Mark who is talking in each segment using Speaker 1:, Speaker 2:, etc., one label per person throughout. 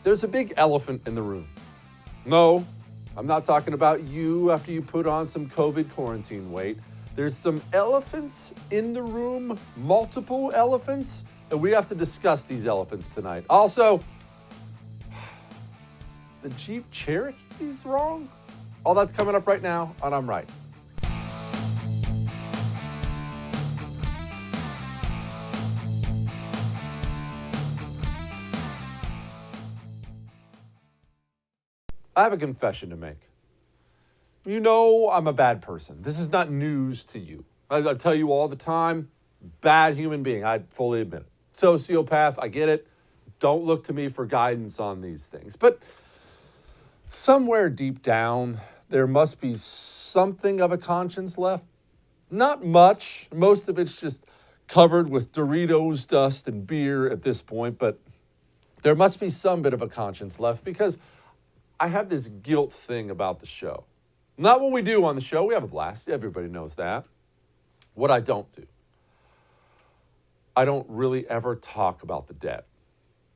Speaker 1: There's a big elephant in the room. No, I'm not talking about you after you put on some COVID quarantine weight. There's some elephants in the room, multiple elephants, and we have to discuss these elephants tonight. Also, the Jeep Cherokee's wrong? All that's coming up right now on I'm Right. I have a confession to make. You know I'm a bad person. This is not news to you. I tell you all the time, bad human being. I fully admit it. Sociopath, I get it. Don't look to me for guidance on these things. But somewhere deep down, there must be something of a conscience left. Not much. Most of it's just covered with Doritos dust and beer at this point. But there must be some bit of a conscience left because I have this guilt thing about the show. Not what we do on the show. We have a blast. Everybody knows that. What I don't do. I don't really ever talk about the debt,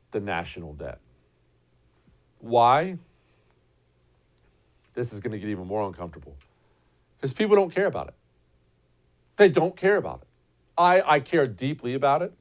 Speaker 1: the national debt. Why? This is going to get even more uncomfortable. Because people don't care about it. They don't care about it. I care deeply about it.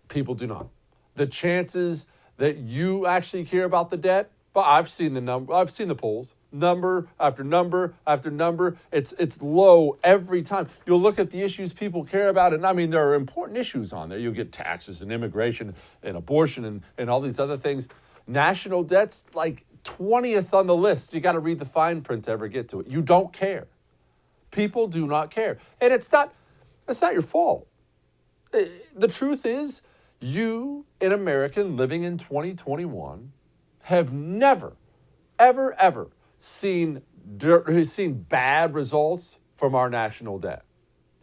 Speaker 1: People do not. The chances that you actually care about the debt, but I've seen the number. I've seen the polls. Number after number after number. It's low every time. You'll look at the issues people care about, and I mean, there are important issues on there. You'll get taxes and immigration and abortion and all these other things. National debt's like 20th on the list. You got to read the fine print to ever get to it. You don't care. People do not care. And it's not your fault. The truth is, you, an American living in 2021, have never, ever seen bad results from our national debt.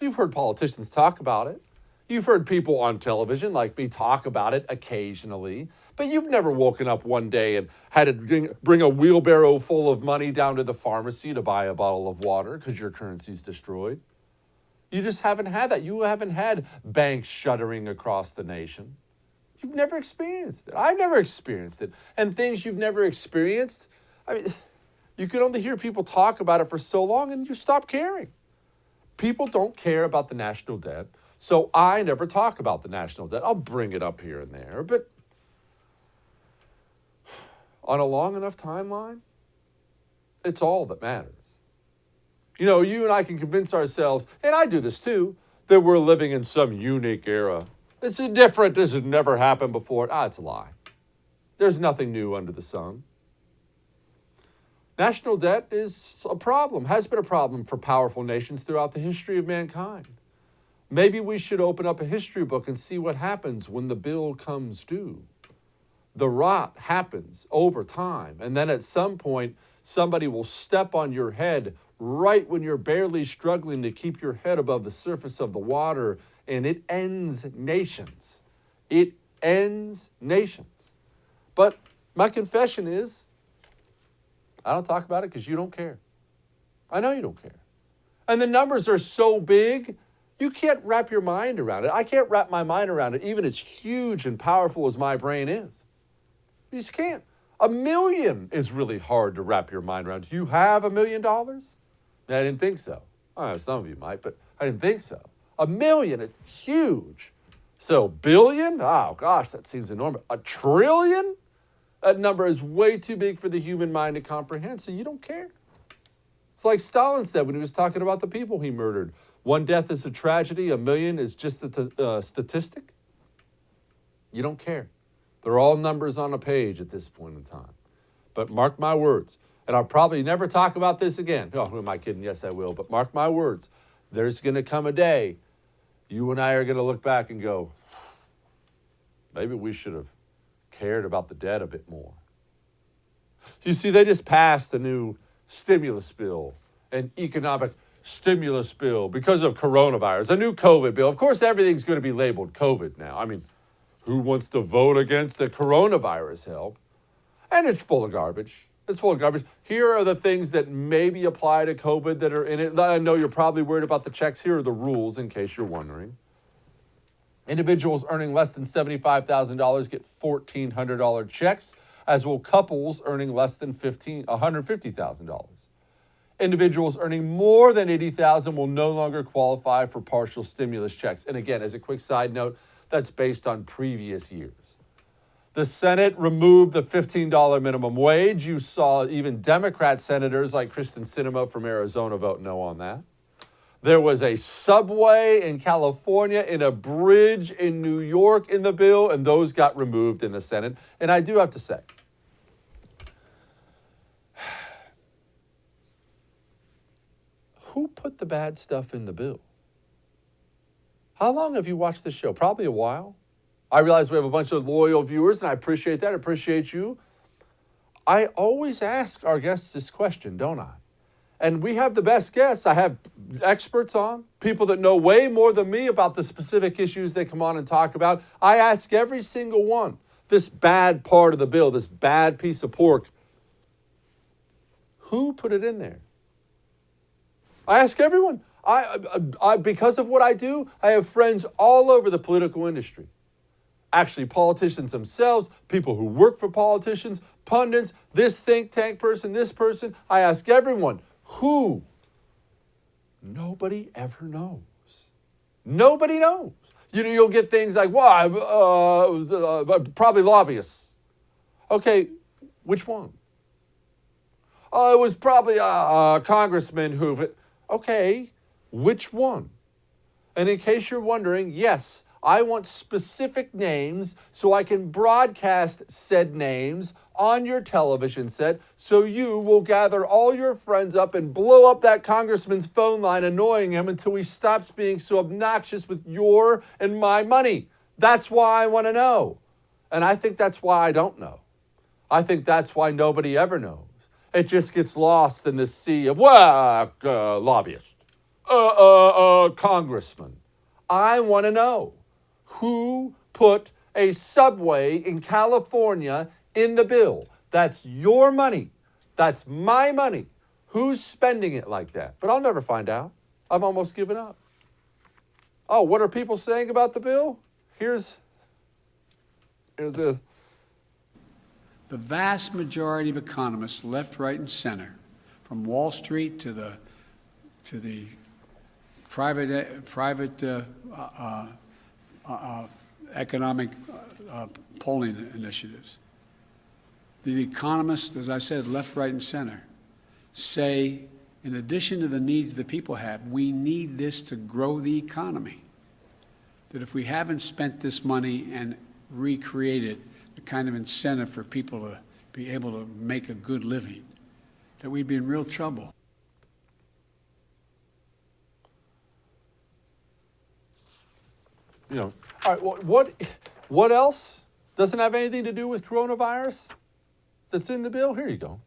Speaker 1: You've heard politicians talk about it. You've heard people on television like me talk about it occasionally, but you've never woken up one day and had to bring a wheelbarrow full of money down to the pharmacy to buy a bottle of water because your currency's destroyed. You just haven't had that. You haven't had banks shuttering across the nation. You've never experienced it. I've never experienced it. And things you've never experienced, I mean, you can only hear people talk about it for so long and you stop caring. People don't care about the national debt, so I never talk about the national debt. I'll bring it up here and there, but on a long enough timeline, it's all that matters. You know, you and I can convince ourselves, and I do this too, that we're living in some unique era. This is different. This has never happened before. It's a lie. There's nothing new under the sun. National debt is a problem, has been a problem for powerful nations throughout the history of mankind. Maybe we should open up a history book and see what happens when the bill comes due. The rot happens over time, and then at some point, somebody will step on your head right when you're barely struggling to keep your head above the surface of the water, and it ends nations. It ends nations. But my confession is, I don't talk about it because you don't care. I know you don't care. And the numbers are so big, you can't wrap your mind around it. I can't wrap my mind around it, even as huge and powerful as my brain is. You just can't. $1 million is really hard to wrap your mind around. Do you have $1 million? I didn't think so. Some of you might, but I didn't think so. $1 million is huge. So billion? Oh gosh, that seems enormous. $1 trillion? That number is way too big for the human mind to comprehend, so you don't care. It's like Stalin said when he was talking about the people he murdered. One death is a tragedy, 1 million is just a statistic. You don't care. They're all numbers on a page at this point in time. But mark my words, and I'll probably never talk about this again. Oh, who am I kidding? Yes, I will. But mark my words, there's going to come a day you and I are going to look back and go, maybe we should have cared about the debt a bit more. You see, they just passed a new stimulus bill, an economic stimulus bill because of coronavirus, a new COVID bill. Of course, everything's going to be labeled COVID now. I mean, who wants to vote against the coronavirus help? And it's full of garbage. It's full of garbage. Here are the things that maybe apply to COVID that are in it. I know you're probably worried about the checks. Here are the rules in case you're wondering. Individuals earning less than $75,000 get $1,400 checks, as will couples earning less than $150,000. Individuals earning more than $80,000 will no longer qualify for partial stimulus checks. And again, as a quick side note, that's based on previous years. The Senate removed the $15 minimum wage. You saw even Democrat senators like Kristen Sinema from Arizona vote no on that. There was a subway in California and a bridge in New York in the bill, and those got removed in the Senate. And I do have to say, who put the bad stuff in the bill? How long have you watched this show? Probably a while. I realize we have a bunch of loyal viewers, and I appreciate that. I appreciate you. I always ask our guests this question, don't I? And we have the best guests. I have experts on, people that know way more than me about the specific issues they come on and talk about. I ask every single one, this bad part of the bill, this bad piece of pork, who put it in there? I ask everyone. I because of what I do, I have friends all over the political industry. Actually, politicians themselves, people who work for politicians, pundits, this think tank person, this person. I ask everyone, who? Nobody ever knows. Nobody knows. You'll get things like, well, it was probably lobbyists. Okay, which one? It was probably a congressman who... Okay, which one? And in case you're wondering, yes, I want specific names so I can broadcast said names on your television set so you will gather all your friends up and blow up that congressman's phone line, annoying him until he stops being so obnoxious with your and my money. That's why I want to know. And I think that's why I don't know. I think that's why nobody ever knows. It just gets lost in the sea of, lobbyist, congressman. I want to know who put a subway in California in the bill. That's your money. That's my money. Who's spending it like that? But I'll never find out. I've almost given up. Oh, what are people saying about the bill? Here's this.
Speaker 2: The vast majority of economists, left, right, and center, from Wall Street to the private economic polling initiatives, the economists, as I said, left, right, and center, say, in addition to the needs the people have, we need this to grow the economy. That if we haven't spent this money and recreated the kind of incentive for people to be able to make a good living, that we'd be in real trouble.
Speaker 1: All right, well, what else doesn't have anything to do with coronavirus that's in the bill? Here you go.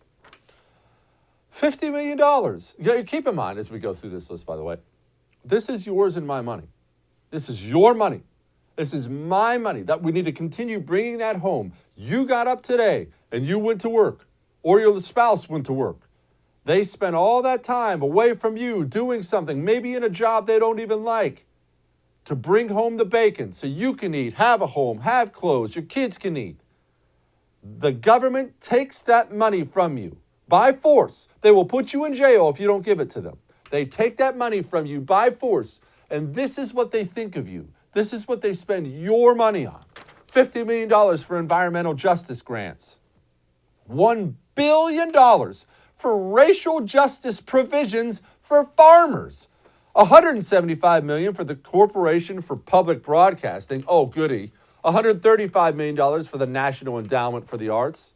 Speaker 1: $50 million. Keep in mind as we go through this list, by the way, this is yours and my money. This is your money. This is my money. That we need to continue bringing that home. You got up today and you went to work, or your spouse went to work. They spent all that time away from you doing something, maybe in a job they don't even like, to bring home the bacon so you can eat, have a home, have clothes, your kids can eat. The government takes that money from you by force. They will put you in jail if you don't give it to them. They take that money from you by force, and this is what they think of you. This is what they spend your money on. $50 million for environmental justice grants. $1 billion for racial justice provisions for farmers. $175 million for the Corporation for Public Broadcasting. Oh, goody. $135 million for the National Endowment for the Arts.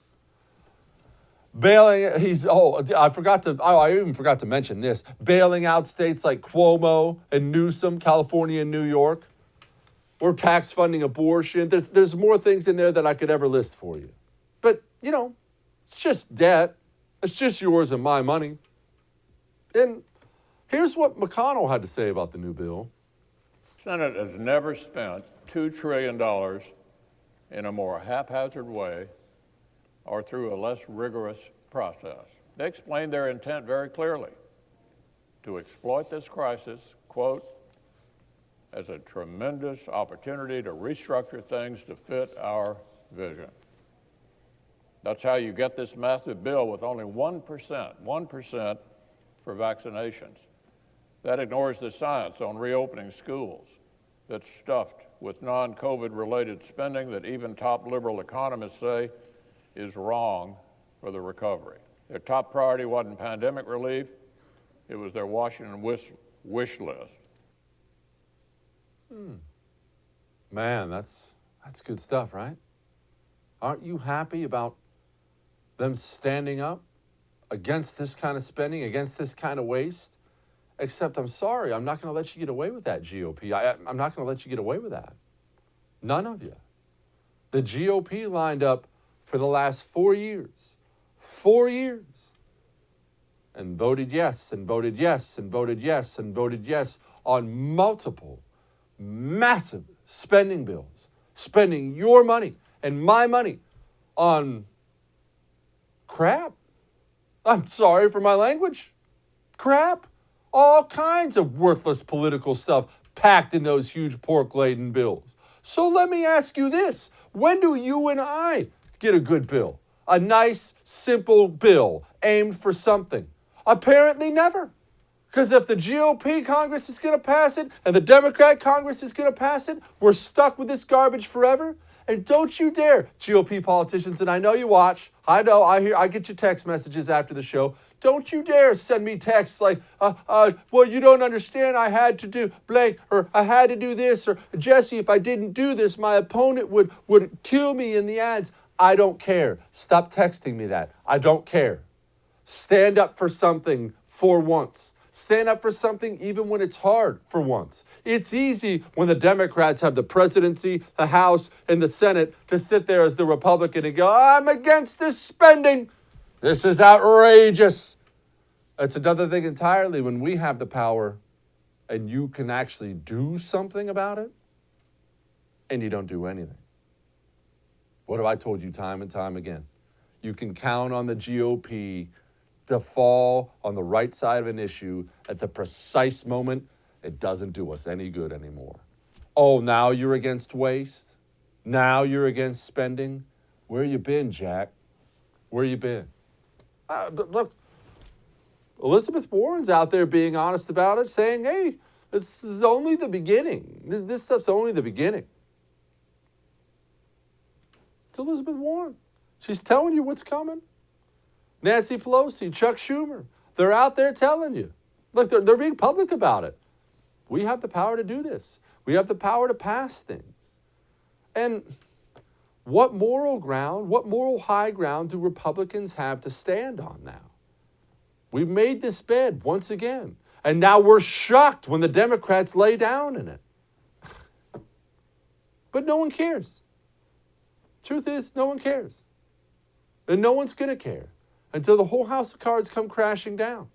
Speaker 1: I even forgot to mention this. Bailing out states like Cuomo and Newsom, California and New York. We're tax funding abortion. There's more things in there that I could ever list for you. But, it's just debt. It's just yours and my money. And here's what McConnell had to say about the new bill.
Speaker 3: The Senate has never spent $2 trillion in a more haphazard way or through a less rigorous process. They explained their intent very clearly: to exploit this crisis, quote, as a tremendous opportunity to restructure things to fit our vision. That's how you get this massive bill with only 1% for vaccinations. That ignores the science on reopening schools that's stuffed with non-COVID related spending that even top liberal economists say is wrong for the recovery. Their top priority wasn't pandemic relief, it was their Washington wish list.
Speaker 1: Man, that's good stuff, right? Aren't you happy about them standing up against this kind of spending, against this kind of waste? Except, I'm sorry, I'm not going to let you get away with that, GOP. I'm not going to let you get away with that. None of you. The GOP lined up for the last 4 years, and voted yes, and voted yes, and voted yes, and voted yes on multiple massive spending bills, spending your money and my money on crap. I'm sorry for my language. Crap. All kinds of worthless political stuff packed in those huge pork-laden bills. So let me ask you this. When do you and I get a good bill? A nice, simple bill aimed for something? Apparently never. Because if the GOP Congress is going to pass it and the Democrat Congress is going to pass it, we're stuck with this garbage forever. And don't you dare, GOP politicians, and I know you watch, I know, I get your text messages after the show. Don't you dare send me texts like, well, you don't understand, I had to do blank, or I had to do this, or Jesse, if I didn't do this, my opponent would kill me in the ads. I don't care. Stop texting me that. I don't care. Stand up for something for once. Stand up for something even when it's hard for once. It's easy when the Democrats have the presidency, the House, and the Senate to sit there as the Republican and go, I'm against this spending. This is outrageous. It's another thing entirely when we have the power and you can actually do something about it and you don't do anything. What have I told you time and time again? You can count on the GOP to fall on the right side of an issue at the precise moment it doesn't do us any good anymore. Oh, now you're against waste? Now you're against spending? Where you been, Jack? Where you been? But look, Elizabeth Warren's out there being honest about it, saying, hey, this is only the beginning. This stuff's only the beginning. It's Elizabeth Warren. She's telling you what's coming. Nancy Pelosi, Chuck Schumer, they're out there telling you. Look, they're being public about it. We have the power to do this. We have the power to pass things. And what moral ground, what moral high ground do Republicans have to stand on now? We made this bed once again, and now we're shocked when the Democrats lay down in it. But no one cares. Truth is, no one cares. And no one's going to care until the whole house of cards come crashing down.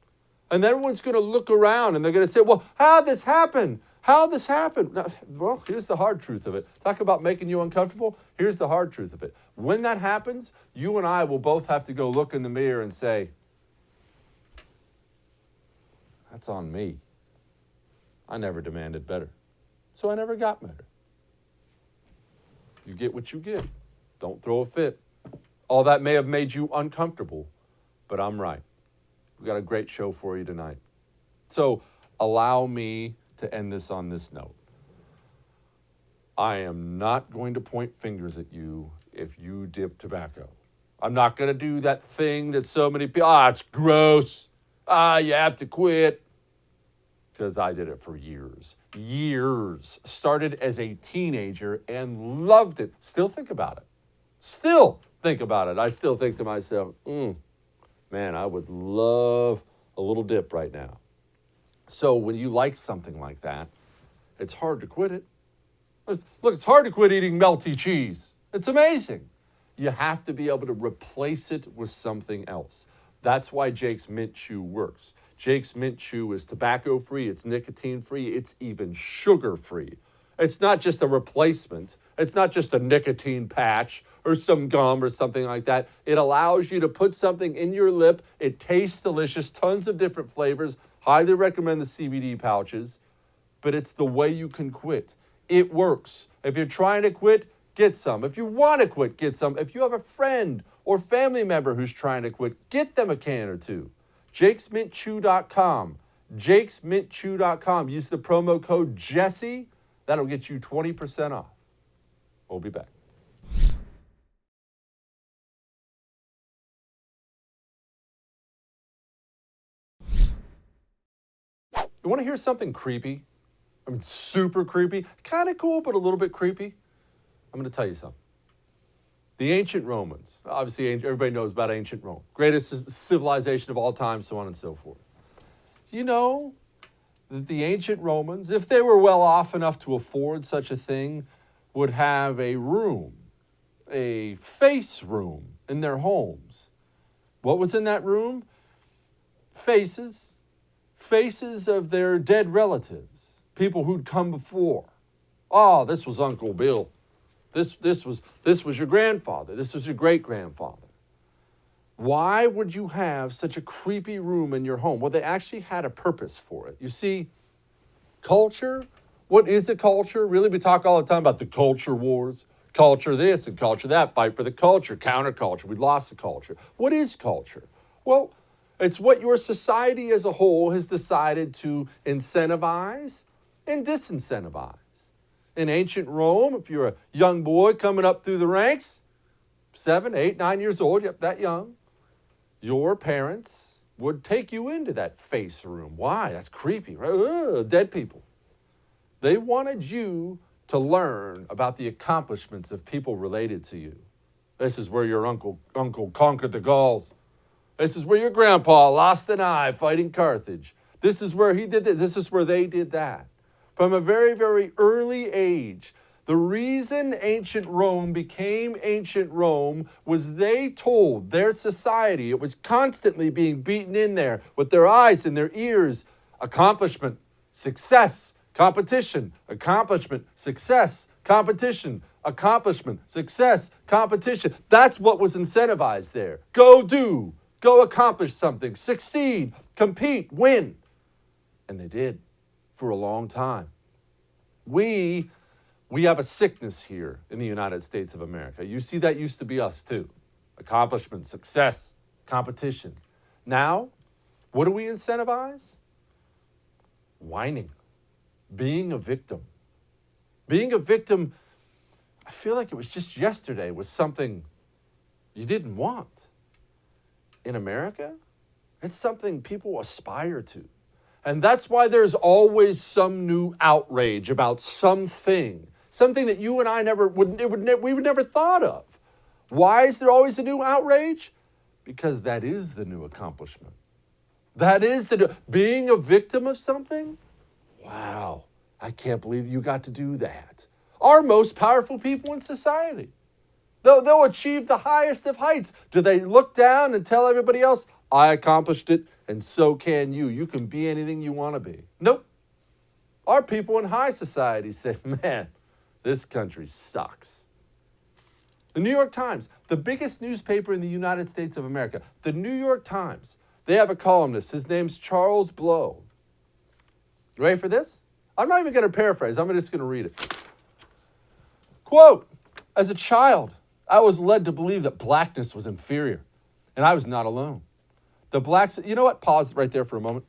Speaker 1: And everyone's going to look around and they're going to say, well, how'd this happen? How'd this happen? Now, well, here's the hard truth of it. Talk about making you uncomfortable. Here's the hard truth of it. When that happens, you and I will both have to go look in the mirror and say, that's on me. I never demanded better. So I never got better. You get what you get. Don't throw a fit. All that may have made you uncomfortable, but I'm right. We've got a great show for you tonight. So allow me to end this on this note. I am not going to point fingers at you if you dip tobacco. I'm not going to do that thing that so many people, it's gross. You have to quit. Because I did it for years. Years. Started as a teenager and loved it. Still think about it. Still think about it. I still think to myself, man, I would love a little dip right now. So when you like something like that, it's hard to quit it. Look, it's hard to quit eating melty cheese. It's amazing. You have to be able to replace it with something else. That's why Jake's Mint Chew works. Jake's Mint Chew is tobacco-free, it's nicotine-free, it's even sugar-free. It's not just a replacement. It's not just a nicotine patch or some gum or something like that. It allows you to put something in your lip. It tastes delicious, tons of different flavors. Highly recommend the CBD pouches. but it's the way you can quit. It works. If you're trying to quit, get some. If you want to quit, get some. If you have a friend or family member who's trying to quit, get them a can or two. jakesmintchew.com. jakesmintchew.com. Use the promo code Jesse. That'll get you 20% off. We'll be back. You want to hear something creepy? I mean, super creepy. Kind of cool, but a little bit creepy. I'm going to tell you something. The ancient Romans, obviously everybody knows about ancient Rome, greatest civilization of all time, so on and so forth. You know that the ancient Romans, if they were well off enough to afford such a thing, would have a room, a face room in their homes. What was in that room? Faces of their dead relatives, people who'd come before. Oh, this was Uncle Bill. This was your grandfather. This was your great-grandfather. Why would you have such a creepy room in your home? Well, they actually had a purpose for it. You see, culture, what is the culture? Really, we talk all the time about the culture wars, culture this and culture that, fight for the culture, counterculture. We lost the culture. What is culture? Well, it's what your society as a whole has decided to incentivize and disincentivize. In ancient Rome, if you're a young boy coming up through the ranks, 7, 8, 9 years old, yep, that young, your parents would take you into that face room. Why? That's creepy, right? Ugh, dead people. They wanted you to learn about the accomplishments of people related to you. This is where your uncle conquered the Gauls. This is where your grandpa lost an eye fighting Carthage. This is where he did this. This is where they did that. From a very, very early age, the reason ancient Rome became ancient Rome was they told their society, it was constantly being beaten in there with their eyes and their ears, accomplishment, success, competition, accomplishment, success, competition, accomplishment, success, competition. That's what was incentivized there. Go do. Go accomplish something, succeed, compete, win. And they did for a long time. We have a sickness here in the United States of America. You see, that used to be us too. Accomplishment, success, competition. Now, what do we incentivize? Whining, being a victim. Being a victim, I feel like it was just yesterday, was something you didn't want. In America, it's something people aspire to. And that's why there's always some new outrage about something that you and I we would never thought of. Why is there always a new outrage? Because that is the new accomplishment. That is being a victim of something. Wow, I can't believe you got to do that. Our most powerful people in society. They'll achieve the highest of heights. Do they look down and tell everybody else, I accomplished it, and so can you. You can be anything you want to be. Nope. Our people in high society say, man, this country sucks. The New York Times, the biggest newspaper in the United States of America, the New York Times, they have a columnist. His name's Charles Blow. You ready for this? I'm not even going to paraphrase. I'm just going to read it. Quote, as a child, I was led to believe that blackness was inferior, and I was not alone. The blacks, you know what? Pause right there for a moment.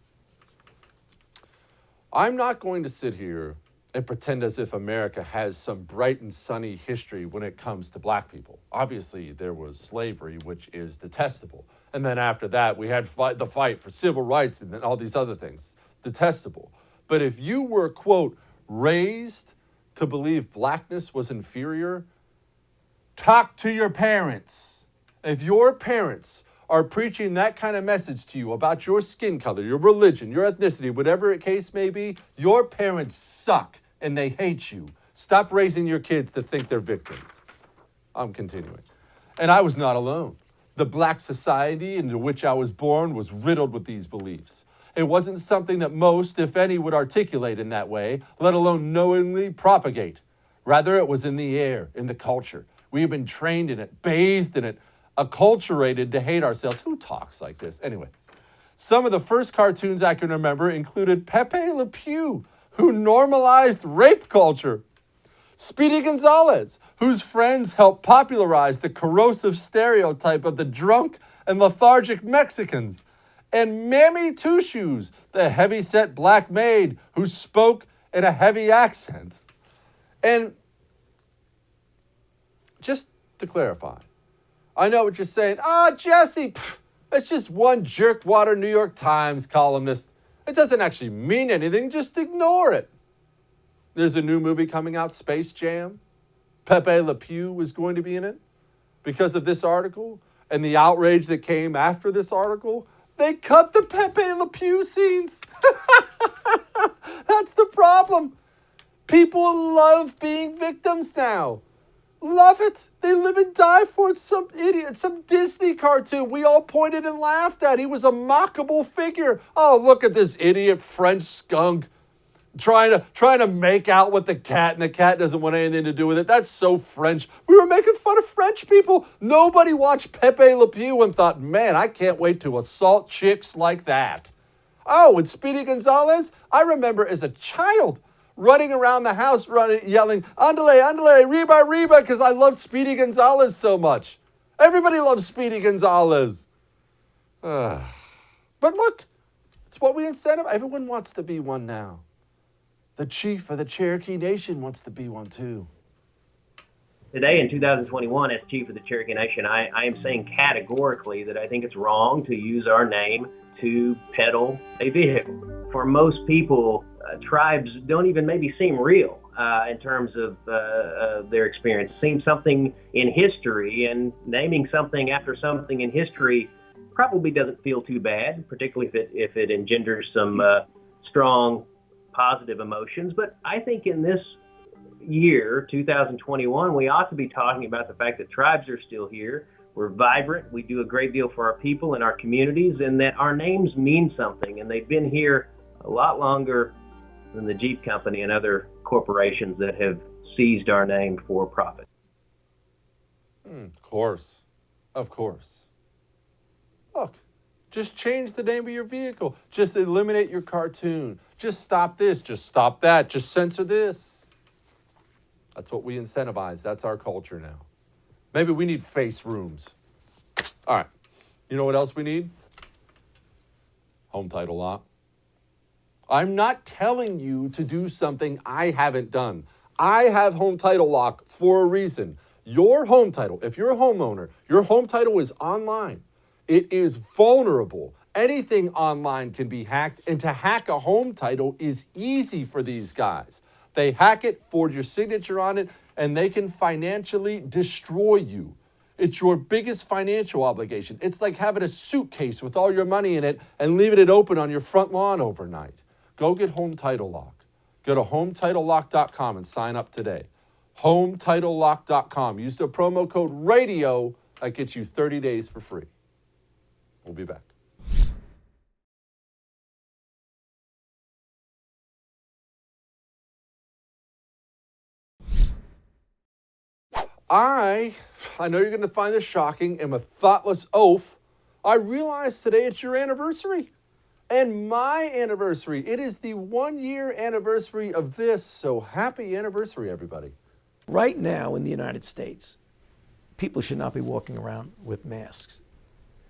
Speaker 1: I'm not going to sit here and pretend as if America has some bright and sunny history when it comes to black people. Obviously, there was slavery, which is detestable. And then after that, we had the fight for civil rights and all these other things. Detestable. But if you were, quote, raised to believe blackness was inferior, talk to your parents. If your parents are preaching that kind of message to you about your skin color, your religion, your ethnicity, whatever the case may be, your parents suck and they hate you. Stop raising your kids to think they're victims. I'm continuing. And I was not alone. The black society into which I was born was riddled with these beliefs. It wasn't something that most, if any, would articulate in that way, let alone knowingly propagate. Rather, it was in the air, in the culture. We have been trained in it, bathed in it, acculturated to hate ourselves. Who talks like this? Anyway, some of the first cartoons I can remember included Pepe Le Pew, who normalized rape culture. Speedy Gonzalez, whose friends helped popularize the corrosive stereotype of the drunk and lethargic Mexicans. And Mammy Two Shoes, the heavy-set black maid who spoke in a heavy accent. And just to clarify, I know what you're saying. Jesse, that's just one jerkwater New York Times columnist. It doesn't actually mean anything. Just ignore it. There's a new movie coming out, Space Jam. Pepe Le Pew is going to be in it. Because of this article and the outrage that came after this article, they cut the Pepe Le Pew scenes. That's the problem. People love being victims now. Love it. They live and die for it. Some idiot, some Disney cartoon we all pointed and laughed at. He was a mockable figure. Oh, look at this idiot French skunk trying to make out with the cat, and the cat doesn't want anything to do with it. That's so French. We were making fun of French people. Nobody watched Pepe Le Pew and thought, man, I can't wait to assault chicks like that. Oh, and Speedy Gonzalez, I remember as a child running around the house, yelling, andale, andale, reba, reba, because I loved Speedy Gonzalez so much. Everybody loves Speedy Gonzalez. But look, it's what we incentivize. Everyone wants to be one now. The chief of the Cherokee Nation wants to be one too.
Speaker 4: Today in 2021, as chief of the Cherokee Nation, I am saying categorically that I think it's wrong to use our name to peddle a vehicle. For most people, tribes don't even maybe seem real in terms of their experience. It seems something in history, and naming something after something in history probably doesn't feel too bad, particularly if it engenders some strong positive emotions. But I think in this year, 2021, we ought to be talking about the fact that tribes are still here. We're vibrant. We do a great deal for our people and our communities, and that our names mean something. And they've been here a lot longer than the Jeep Company and other corporations that have seized our name for profit.
Speaker 1: Of course. Of course. Look, just change the name of your vehicle. Just eliminate your cartoon. Just stop this. Just stop that. Just censor this. That's what we incentivize. That's our culture now. Maybe we need face rooms. All right. You know what else we need? Home title lock. I'm not telling you to do something I haven't done. I have home title lock for a reason. Your home title, if you're a homeowner, your home title is online. It is vulnerable. Anything online can be hacked, and to hack a home title is easy for these guys. They hack it, forge your signature on it, and they can financially destroy you. It's your biggest financial obligation. It's like having a suitcase with all your money in it and leaving it open on your front lawn overnight. Go get Home Title Lock. Go to HomeTitleLock.com and sign up today. HomeTitleLock.com. Use the promo code RADIO. That gets you 30 days for free. We'll be back. I know you're going to find this shocking, am a thoughtless oaf. I realize today it's your anniversary and my anniversary. It is the 1-year anniversary of this, so happy anniversary, everybody.
Speaker 5: Right now in the United States, people should not be walking around with masks.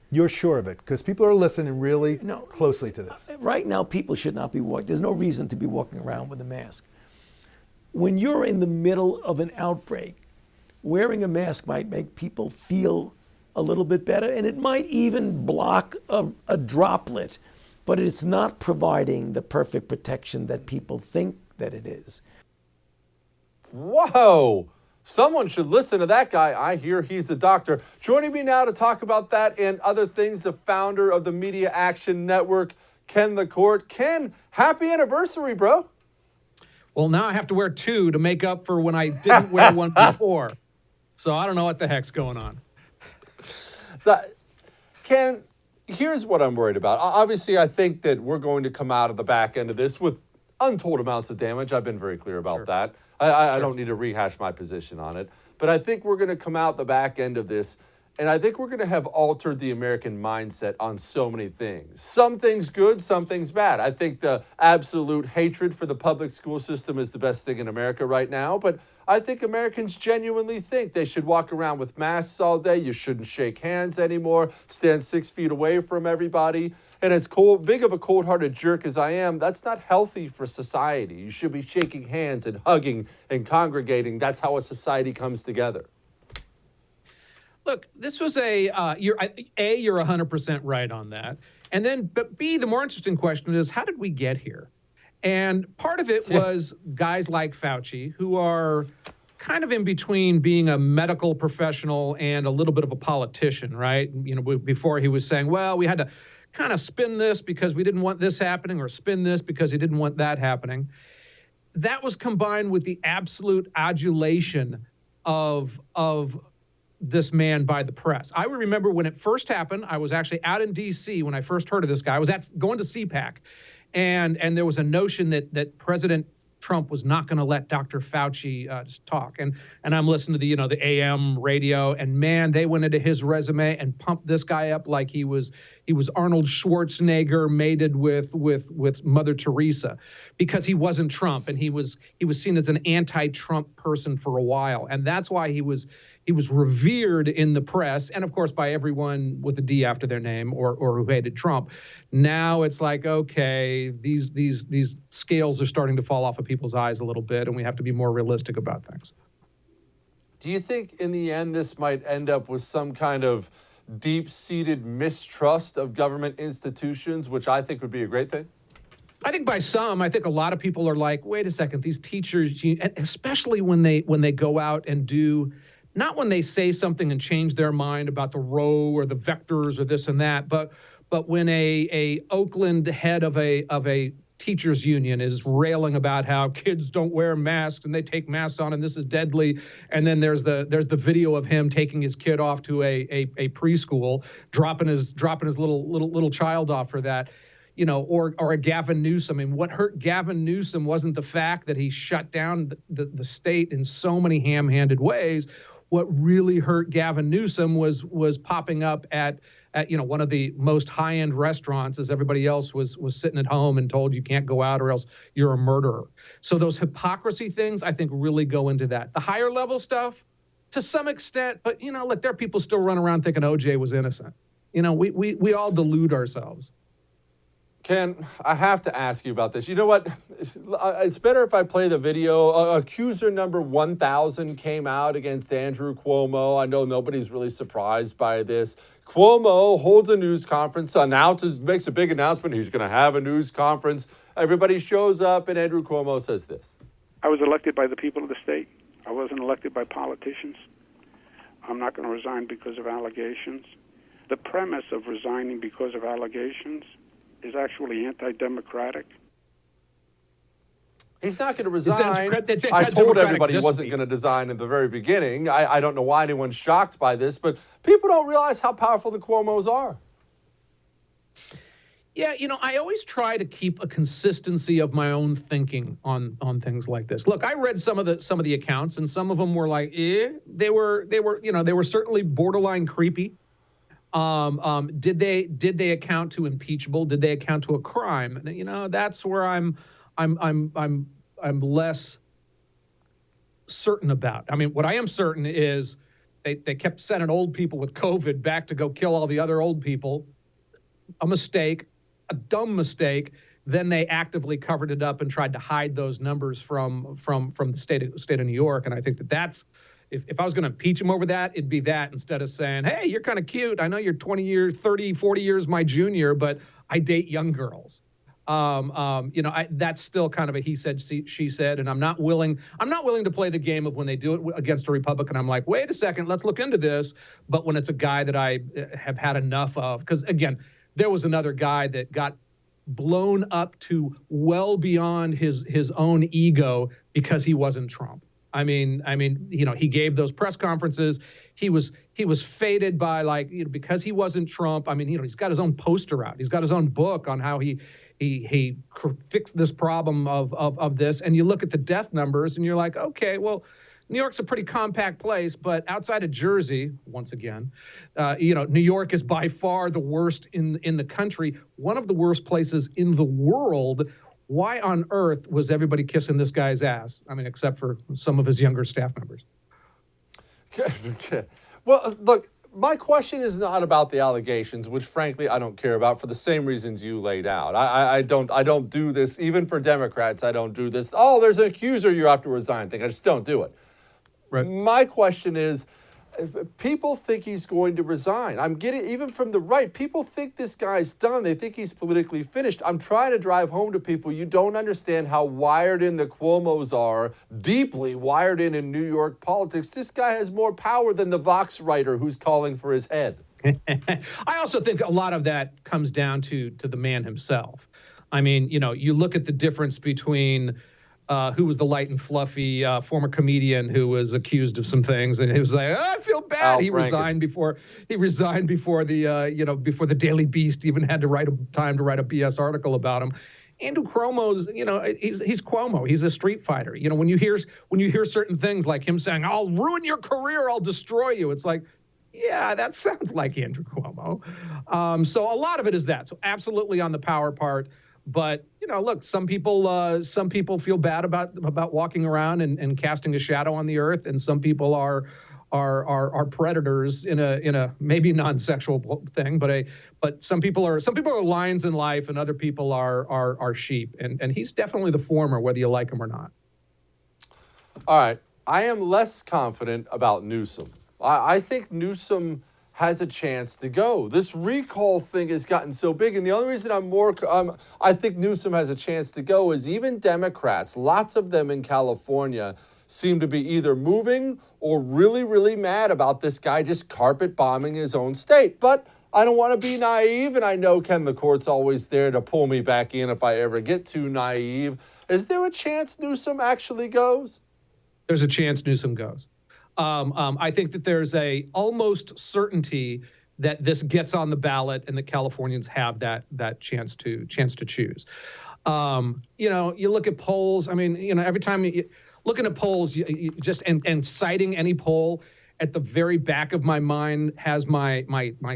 Speaker 6: You're sure of it? Because people are listening really closely to this.
Speaker 5: Right now, people should not be walking. There's no reason to be walking around with a mask. When you're in the middle of an outbreak, wearing a mask might make people feel a little bit better, and it might even block a droplet, but it's not providing the perfect protection that people think that it is.
Speaker 1: Whoa! Someone should listen to that guy. I hear he's a doctor. Joining me now to talk about that and other things, the founder of the Media Action Network, Ken LaCourte. Ken, happy anniversary, bro.
Speaker 7: Well, now I have to wear 2 to make up for when I didn't wear one before. So I don't know what the heck's going on.
Speaker 1: Ken, here's what I'm worried about. Obviously, I think that we're going to come out of the back end of this with untold amounts of damage. I've been very clear about that. I don't need to rehash my position on it. But I think we're going to come out the back end of this And I think we're going to have altered the American mindset on so many things. Some things good, some things bad. I think the absolute hatred for the public school system is the best thing in America right now. But I think Americans genuinely think they should walk around with masks all day. You shouldn't shake hands anymore. Stand 6 feet away from everybody. And as big of a cold-hearted jerk as I am, that's not healthy for society. You should be shaking hands and hugging and congregating. That's how a society comes together.
Speaker 7: Look, this was you're 100% right on that. And then, but B, the more interesting question is, how did we get here? And part of it was guys like Fauci, who are kind of in between being a medical professional and a little bit of a politician, right? You know, before he was saying, well, we had to kind of spin this because we didn't want this happening, or spin this because he didn't want that happening. That was combined with the absolute adulation of this man by the press. I remember when it first happened, I was actually out in D.C. when I first heard of this guy. I was going to CPAC, and there was a notion that President Trump was not going to let Dr. Fauci just talk. And I'm listening to the AM radio, and man, they went into his resume and pumped this guy up like he was Arnold Schwarzenegger mated with Mother Teresa, because he wasn't Trump, and he was seen as an anti-Trump person for a while, and that's why he was revered in the press, and of course by everyone with a D after their name or who hated Trump. Now it's like, okay, these scales are starting to fall off of people's eyes a little bit, and we have to be more realistic about things.
Speaker 1: Do you think in the end this might end up with some kind of deep-seated mistrust of government institutions, which I think would be a great thing?
Speaker 7: I think I think a lot of people are like, wait a second, these teachers, especially when they go out and do, not when they say something and change their mind about the row or the vectors or this and that, but when a Oakland head of a teachers union is railing about how kids don't wear masks and they take masks on and this is deadly, and then there's the video of him taking his kid off to a preschool, dropping his little child off for that. Or a Gavin Newsom. I mean, what hurt Gavin Newsom wasn't the fact that he shut down the state in so many ham-handed ways. What really hurt Gavin Newsom was popping up at one of the most high-end restaurants as everybody else was sitting at home and told you can't go out or else you're a murderer. So those hypocrisy things, I think, really go into that. The higher level stuff, to some extent, but look, there are people still running around thinking OJ was innocent. We all delude ourselves.
Speaker 1: Ken, I have to ask you about this. You know what? It's better if I play the video. Accuser number 1,000 came out against Andrew Cuomo. I know nobody's really surprised by this. Cuomo holds a news conference, makes a big announcement. He's going to have a news conference. Everybody shows up, and Andrew Cuomo says this.
Speaker 8: I was elected by the people of the state. I wasn't elected by politicians. I'm not going to resign because of allegations. The premise of resigning because of allegations is actually anti-democratic.
Speaker 1: He's not going to resign.
Speaker 7: It's
Speaker 1: I told everybody he
Speaker 7: this
Speaker 1: wasn't
Speaker 7: week.
Speaker 1: going to resign in the very beginning. I don't know why anyone's shocked by this, but people don't realize how powerful the Cuomos are.
Speaker 7: Yeah, I always try to keep a consistency of my own thinking on things like this. Look, I read some of the accounts, and some of them were like, they were certainly borderline creepy. Did they account to impeachable? Did they account to a crime? That's where I'm less certain about. I mean, what I am certain is they kept sending old people with COVID back to go kill all the other old people. A mistake, a dumb mistake. Then they actively covered it up and tried to hide those numbers from the state of New York. And I think that's. If I was going to impeach him over that, it'd be that, instead of saying, hey, you're kind of cute. I know you're 20 years, 30, 40 years my junior, but I date young girls. That's still kind of a he said, she said, and I'm not willing to play the game of when they do it against a Republican. I'm like, wait a second, let's look into this. But when it's a guy that I have had enough of, because again, there was another guy that got blown up to well beyond his own ego because he wasn't Trump. I mean, he gave those press conferences. He was faded by because he wasn't Trump. I mean, he's got his own poster out. He's got his own book on how he fixed this problem of this. And you look at the death numbers and you're like, okay, well, New York's a pretty compact place, but outside of Jersey, once again, New York is by far the worst in the country, one of the worst places in the world. Why on earth was everybody kissing this guy's ass? I mean, except for some of his younger staff members.
Speaker 1: Well, look, my question is not about the allegations, which frankly I don't care about for the same reasons you laid out. I don't do this, even for Democrats. I don't do this. Oh, there's an accuser, you have to resign thing. I just don't do it.
Speaker 7: Right.
Speaker 1: My question is, people think he's going to resign. I'm getting, even from the right, people think this guy's done. They think he's politically finished. I'm trying to drive home to people, you don't understand how wired in the Cuomos are, deeply wired in New York politics. This guy has more power than the Vox writer who's calling for his head.
Speaker 7: I also think a lot of that comes down to the man himself. I mean, you look at the difference between who was the light and fluffy former comedian who was accused of some things, and he was like, I feel bad. He resigned before the before the Daily Beast even had to time to write a BS article about him. Andrew Cuomo's, he's Cuomo. He's a street fighter. When you hear certain things like him saying, I'll ruin your career, I'll destroy you, it's like, yeah, that sounds like Andrew Cuomo. So a lot of it is that. So absolutely on the power part. But, look, some people feel bad about walking around and casting a shadow on the earth, and some people are predators in a maybe non-sexual thing, but some people are lions in life, and other people are sheep, and he's definitely the former, whether you like him or not.
Speaker 1: All right, I am less confident about Newsom. I think Newsom has a chance to go. This recall thing has gotten so big, and the only reason I think Newsom has a chance to go is even Democrats, lots of them in California, seem to be either moving or really, really mad about this guy just carpet bombing his own state. But I don't want to be naive, and I know Ken the Court's always there to pull me back in if I ever get too naive. Is there a chance Newsom actually goes?
Speaker 7: There's a chance Newsom goes. I think that there's a almost certainty that this gets on the ballot and the Californians have that chance to choose. You look at polls. I mean, every time looking at polls, you just and citing any poll at the very back of my mind has my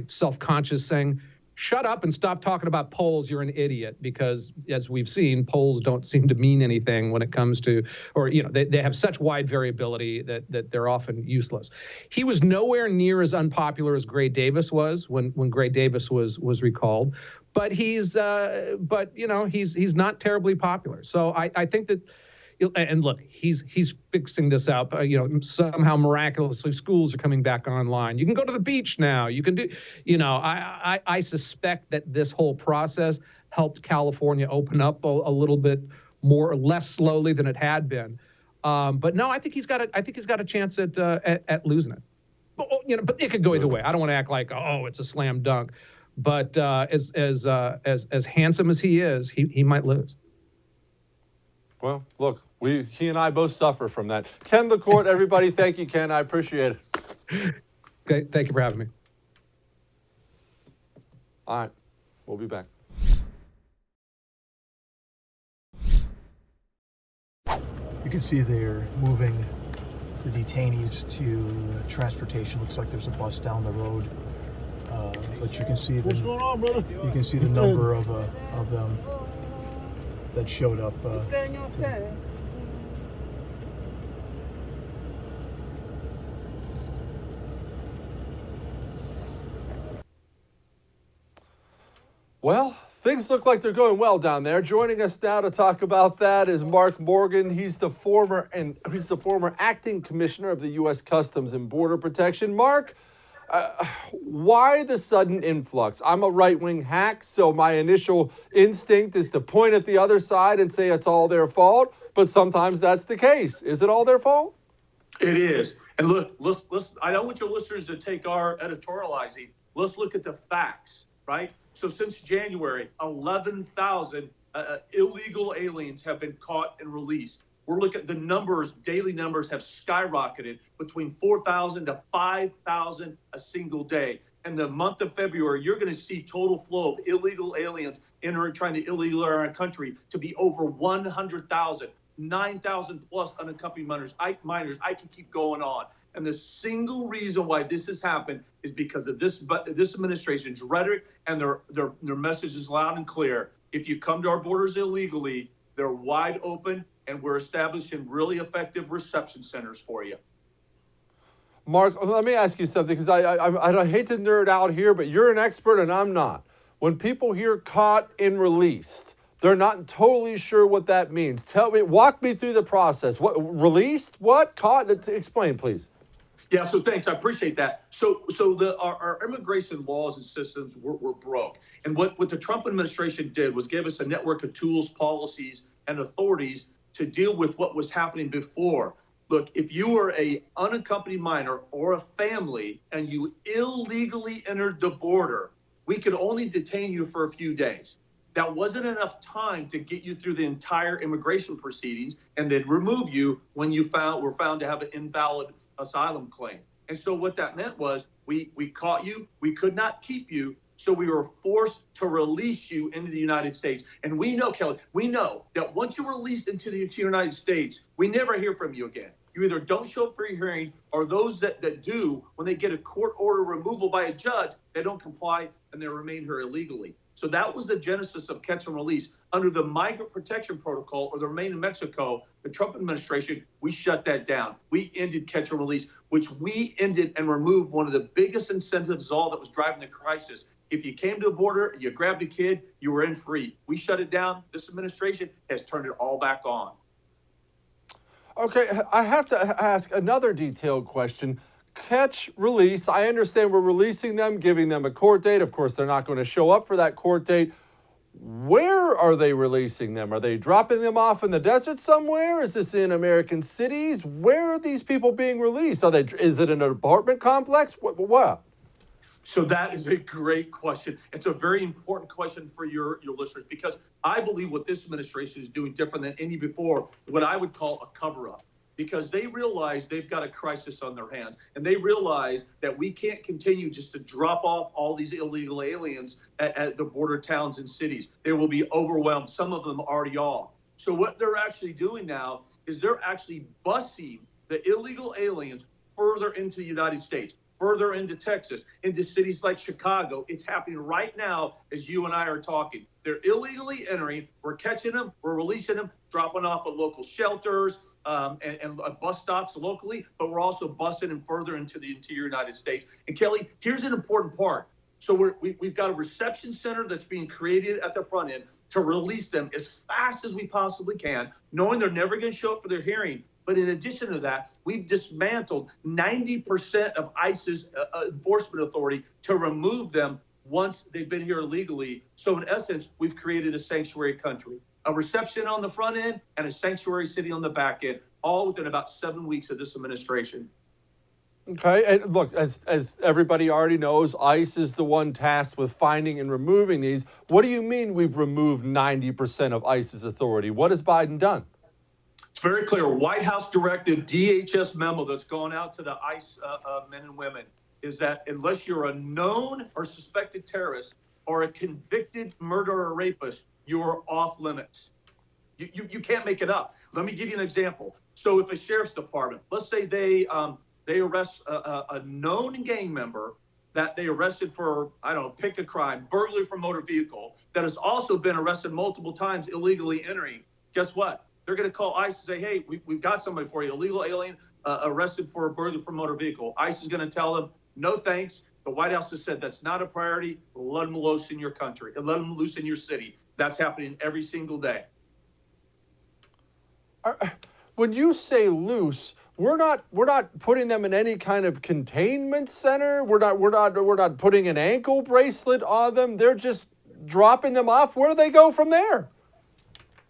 Speaker 7: self-conscious saying, shut up and stop talking about polls. You're an idiot, because as we've seen, polls don't seem to mean anything when it comes to, or, they have such wide variability that they're often useless. He was nowhere near as unpopular as Gray Davis was when Gray Davis was recalled, but he's not terribly popular. So I think that, and look, he's fixing this up. Somehow miraculously, schools are coming back online. You can go to the beach now. You can do. I suspect that this whole process helped California open up a little bit more or less slowly than it had been. But no, I think he's got a chance at losing it. But it could go either way. I don't want to act like it's a slam dunk. But as handsome as he is, he might lose.
Speaker 1: Well, look, he and I both suffer from that. Ken the Court, everybody, thank you, Ken. I appreciate it.
Speaker 7: Okay, thank you for having me.
Speaker 1: All right, we'll be back.
Speaker 9: You can see they're moving the detainees to transportation. Looks like there's a bus down the road, but you can see
Speaker 10: what's going on, brother?
Speaker 9: You can see the number of them that showed up.
Speaker 1: Well, things look like they're going well down there. Joining us now to talk about that is Mark Morgan. He's the former acting commissioner of the U.S. Customs and Border Protection. Mark, why the sudden influx? I'm a right-wing hack, so my initial instinct is to point at the other side and say it's all their fault, but sometimes that's the case. Is it all their fault?
Speaker 10: It is. And look, let's I don't want your listeners to take our editorializing. Let's look at the facts, right? So since January, 11,000 illegal aliens have been caught and released. We're looking at the numbers, daily numbers have skyrocketed between 4,000 to 5,000 a single day. In the month of February, you're going to see total flow of illegal aliens trying to illegally enter our country to be over 100,000. 9,000 plus unaccompanied minors. I can keep going on. And the single reason why this has happened is because of this administration's rhetoric, and their message is loud and clear. If you come to our borders illegally, they're wide open, and we're establishing really effective reception centers for you.
Speaker 1: Mark, let me ask you something, because I hate to nerd out here, but you're an expert and I'm not. When people hear caught and released, they're not totally sure what that means. Walk me through the process. What, released? What? Caught? Explain, please.
Speaker 10: Yeah, so thanks. I appreciate that. So our immigration laws and systems were broke. And what the Trump administration did was give us a network of tools, policies, and authorities to deal with what was happening before. Look, if you were a unaccompanied minor or a family and you illegally entered the border, we could only detain you for a few days. That wasn't enough time to get you through the entire immigration proceedings and then remove you when you were found to have an invalid asylum claim. And so what that meant was we caught you, we could not keep you, so we were forced to release you into the United States. And we know, Kelly, we know that once you're released into the United States, we never hear from you again. You either don't show up for your hearing, or those that do, when they get a court order removal by a judge, they don't comply and they remain here illegally. So that was the genesis of catch and release. Under the Migrant Protection Protocol, or the Remain in Mexico, the Trump administration, we shut that down. We ended catch and release, which we ended and removed one of the biggest incentives all that was driving the crisis. If you came to the border, you grabbed a kid, you were in free. We shut it down. This administration has turned it all back on.
Speaker 1: Okay, I have to ask another detailed question. Catch, release, I understand we're releasing them, giving them a court date. Of course, they're not going to show up for that court date. Where are they releasing them? Are they dropping them off in the desert somewhere? Is this in American cities? Where are these people being released? Is it in an apartment complex? What?
Speaker 10: So that is a great question. It's a very important question for your listeners, because I believe what this administration is doing different than any before, what I would call a cover-up, because they realize they've got a crisis on their hands, and they realize that we can't continue just to drop off all these illegal aliens at the border towns and cities. They will be overwhelmed. Some of them already are. So what they're actually doing now is they're actually busing the illegal aliens further into the United States, further into Texas, into cities like Chicago. It's happening right now as you and I are talking. They're illegally entering. We're catching them. We're releasing them, dropping off at local shelters and bus stops locally, but we're also busing them further into the interior United States. And Kelly, here's an important part. So we've got a reception center that's being created at the front end to release them as fast as we possibly can, knowing they're never going to show up for their hearing. But in addition to that, we've dismantled 90% of ICE's enforcement authority to remove them once they've been here illegally. So in essence, we've created a sanctuary country, a reception on the front end and a sanctuary city on the back end, all within about 7 weeks of this administration.
Speaker 1: Okay, and look, as everybody already knows, ICE is the one tasked with finding and removing these. What do you mean we've removed 90% of ICE's authority? What has Biden done?
Speaker 10: It's very clear. White House directive DHS memo that's gone out to the ICE men and women is that unless you're a known or suspected terrorist or a convicted murderer or rapist, you're off limits. You can't make it up. Let me give you an example. So if a sheriff's department, let's say they arrest a known gang member that they arrested for, I don't know, pick a crime, burglary from motor vehicle, that has also been arrested multiple times illegally entering, guess what? They're going to call ICE and say, hey, we've got somebody for you, illegal alien arrested for a burglary from motor vehicle. ICE is going to tell them, no thanks. The White House has said that's not a priority. Let them loose in your country and let them loose in your city. That's happening every single day.
Speaker 1: When you say loose, we're not putting them in any kind of containment center. We're not putting an ankle bracelet on them. They're just dropping them off. Where do they go from there?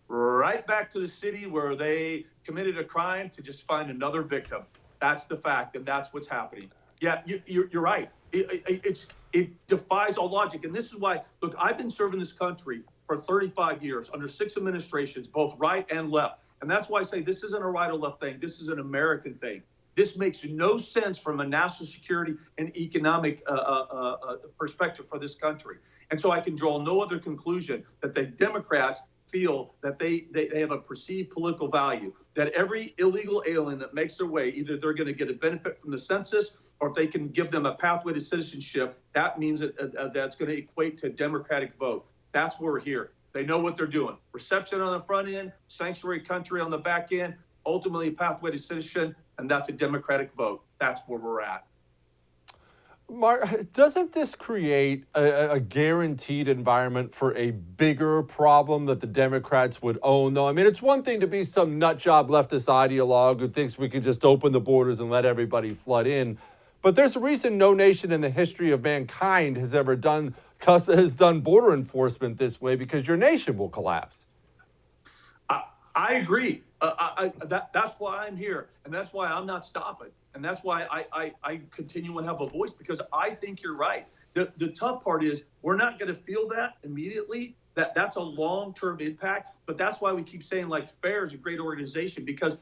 Speaker 10: Right back to the city where they committed a crime to just find another victim. That's the fact, and that's what's happening. Yeah, you're right. It defies all logic, and this is why. Look, I've been serving this country for 35 years under 6 administrations, both right and left, and that's why I say this isn't a right or left thing. This is an American thing. This makes no sense from a national security and economic perspective for this country. And so I can draw no other conclusion that the Democrats feel that they have a perceived political value, that every illegal alien that makes their way, either they're going to get a benefit from the census, or if they can give them a pathway to citizenship, that means that that's going to equate to a Democratic vote. That's where we're here. They know what they're doing. Reception on the front end, sanctuary country on the back end, ultimately a pathway to citizenship, and that's a Democratic vote. That's where we're at.
Speaker 1: Mark, doesn't this create a guaranteed environment for a bigger problem that the Democrats would own, though? I mean, it's one thing to be some nutjob leftist ideologue who thinks we can just open the borders and let everybody flood in. But there's a reason no nation in the history of mankind has ever done border enforcement this way, because your nation will collapse.
Speaker 10: I agree. That's why I'm here, and that's why I'm not stopping, and that's why I continue and have a voice, because I think you're right. The tough part is we're not going to feel that immediately. That's a long-term impact, but that's why we keep saying, like, FAIR is a great organization, because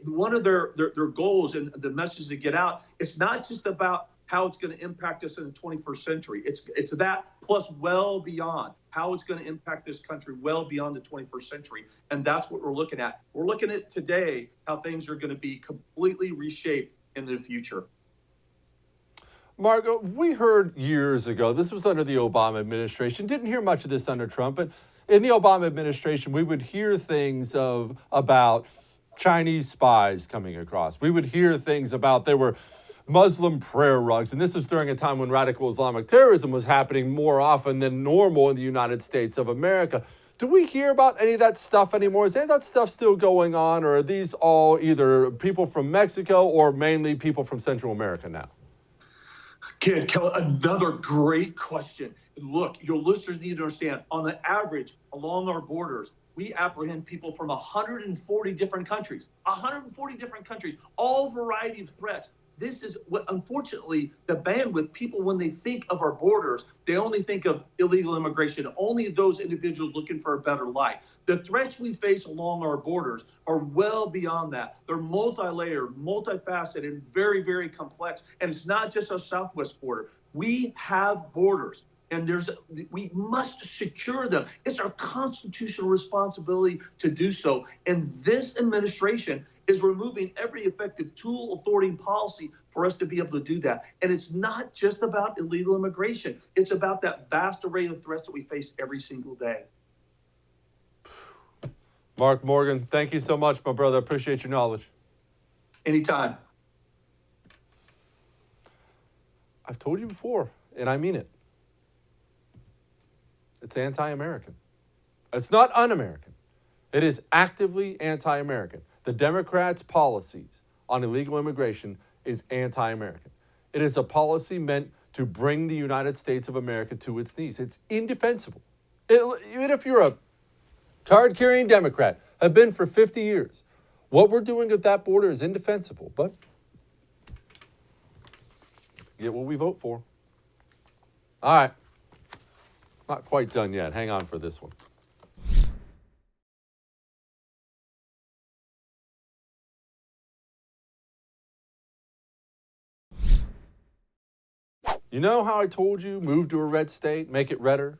Speaker 10: one of their goals and the message to get out, it's not just about how it's going to impact us in the 21st century. It's that plus well beyond how it's going to impact this country well beyond the 21st century. And that's what we're looking at. We're looking at today how things are going to be completely reshaped in the future.
Speaker 1: Margo, we heard years ago, this was under the Obama administration, didn't hear much of this under Trump, but in the Obama administration, we would hear things about Chinese spies coming across. We would hear things about there were Muslim prayer rugs, and this was during a time when radical Islamic terrorism was happening more often than normal in the United States of America. Do we hear about any of that stuff anymore? Is any of that stuff still going on, or are these all either people from Mexico or mainly people from Central America now?
Speaker 10: Kid, another great question. Look, your listeners need to understand, on the average, along our borders, we apprehend people from 140 different countries. 140 different countries, all variety of threats. This is what, unfortunately, the bandwidth, people, when they think of our borders, they only think of illegal immigration, only those individuals looking for a better life. The threats we face along our borders are well beyond that. They're multi-layered, multifaceted, and very, very complex. And it's not just our southwest border. We have borders, and we must secure them. It's our constitutional responsibility to do so. And this administration is removing every effective tool, authority, and policy for us to be able to do that. And it's not just about illegal immigration. It's about that vast array of threats that we face every single day.
Speaker 1: Mark Morgan, thank you so much, my brother. Appreciate your knowledge.
Speaker 10: Anytime.
Speaker 1: I've told you before, and I mean it. It's anti-American. It's not un-American. It is actively anti-American. The Democrats' policies on illegal immigration is anti-American. It is a policy meant to bring the United States of America to its knees. It's indefensible. Even if you're a card-carrying Democrat, have been for 50 years, what we're doing at that border is indefensible, but get what we vote for. All right. Not quite done yet. Hang on for this one. You know how I told you, move to a red state, make it redder?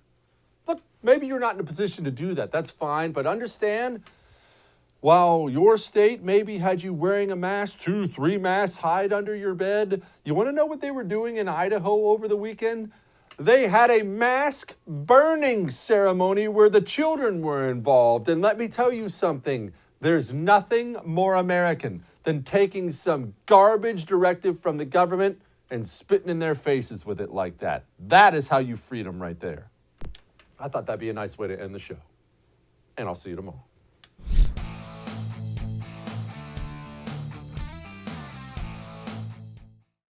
Speaker 1: Look, maybe you're not in a position to do that. That's fine, but understand, while your state maybe had you wearing a mask, 2-3 masks hide under your bed, you want to know what they were doing in Idaho over the weekend? They had a mask burning ceremony where the children were involved. And let me tell you something, there's nothing more American than taking some garbage directive from the government and spitting in their faces with it like that. That is how you freedom right there. I thought that'd be a nice way to end the show. And I'll see you tomorrow.